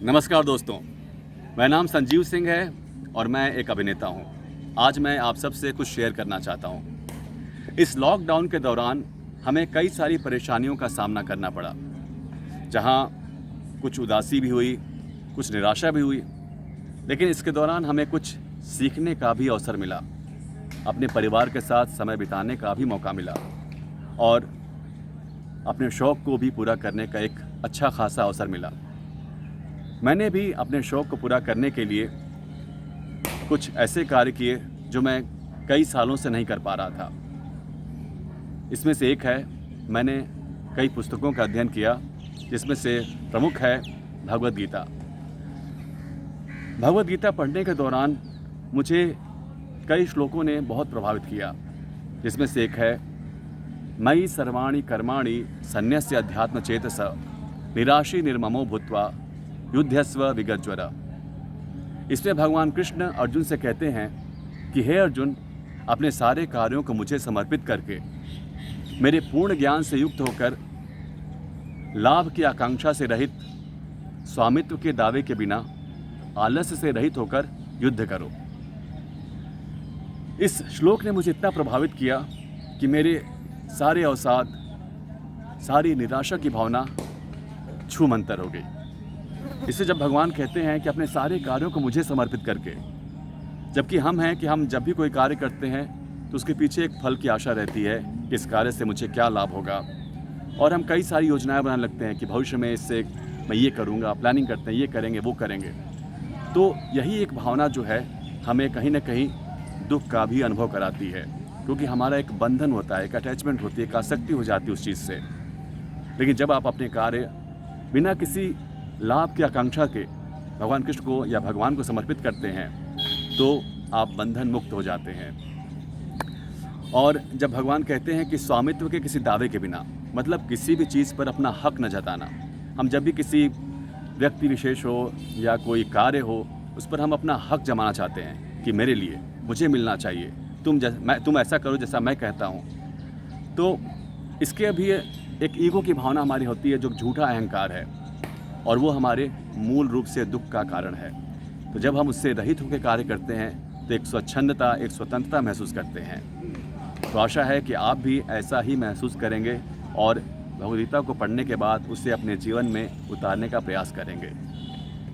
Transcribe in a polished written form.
नमस्कार दोस्तों, मेरा नाम संजीव सिंह है और मैं एक अभिनेता हूँ। आज मैं आप सबसे कुछ शेयर करना चाहता हूँ। इस लॉकडाउन के दौरान हमें कई सारी परेशानियों का सामना करना पड़ा, जहाँ कुछ उदासी भी हुई, कुछ निराशा भी हुई, लेकिन इसके दौरान हमें कुछ सीखने का भी अवसर मिला, अपने परिवार के साथ समय बिताने का भी मौका मिला और अपने शौक़ को भी पूरा करने का एक अच्छा खासा अवसर मिला। मैंने भी अपने शौक़ को पूरा करने के लिए कुछ ऐसे कार्य किए जो मैं कई सालों से नहीं कर पा रहा था। इसमें से एक है, मैंने कई पुस्तकों का अध्ययन किया, जिसमें से प्रमुख है भगवद गीता। भगवद गीता पढ़ने के दौरान मुझे कई श्लोकों ने बहुत प्रभावित किया, जिसमें से एक है, मयि सर्वाणि कर्माणि सन्न्यस्य अध्यात्म चेतस निराशी निर्ममो भूत्वा युद्धस्व विगज्वर। इसमें भगवान कृष्ण अर्जुन से कहते हैं कि हे अर्जुन, अपने सारे कार्यों को मुझे समर्पित करके मेरे पूर्ण ज्ञान से युक्त होकर लाभ की आकांक्षा से रहित, स्वामित्व के दावे के बिना, आलस्य से रहित होकर युद्ध करो। इस श्लोक ने मुझे इतना प्रभावित किया कि मेरे सारे अवसाद, सारी निराशा की भावना छूमंतर हो गई। इससे जब भगवान कहते हैं कि अपने सारे कार्यों को मुझे समर्पित करके, जबकि हम जब भी कोई कार्य करते हैं तो उसके पीछे एक फल की आशा रहती है कि इस कार्य से मुझे क्या लाभ होगा, और हम कई सारी योजनाएं बनाने लगते हैं कि भविष्य में इससे मैं ये करूँगा, प्लानिंग करते हैं, ये करेंगे, वो करेंगे। तो यही एक भावना जो है हमें कहीं ना कहीं दुख का भी अनुभव कराती है, क्योंकि हमारा एक बंधन होता है, एक अटैचमेंट होती है, एक आसक्ति हो जाती है उस चीज़ से। लेकिन जब आप अपने कार्य बिना किसी लाभ की आकांक्षा के भगवान कृष्ण को या भगवान को समर्पित करते हैं तो आप बंधन मुक्त हो जाते हैं। और जब भगवान कहते हैं कि स्वामित्व के किसी दावे के बिना, मतलब किसी भी चीज़ पर अपना हक न जताना। हम जब भी किसी व्यक्ति विशेष हो या कोई कार्य हो, उस पर हम अपना हक जमाना चाहते हैं कि मेरे लिए, मुझे मिलना चाहिए, तुम ऐसा करो जैसा मैं कहता हूँ। तो इसके अभी एक ईगो की भावना हमारी होती है, जो झूठा अहंकार है, और वो हमारे मूल रूप से दुख का कारण है। तो जब हम उससे रहित होकर कार्य करते हैं तो एक स्वच्छंदता, एक स्वतंत्रता महसूस करते हैं। तो आशा है कि आप भी ऐसा ही महसूस करेंगे और भगवद गीता को पढ़ने के बाद उसे अपने जीवन में उतारने का प्रयास करेंगे।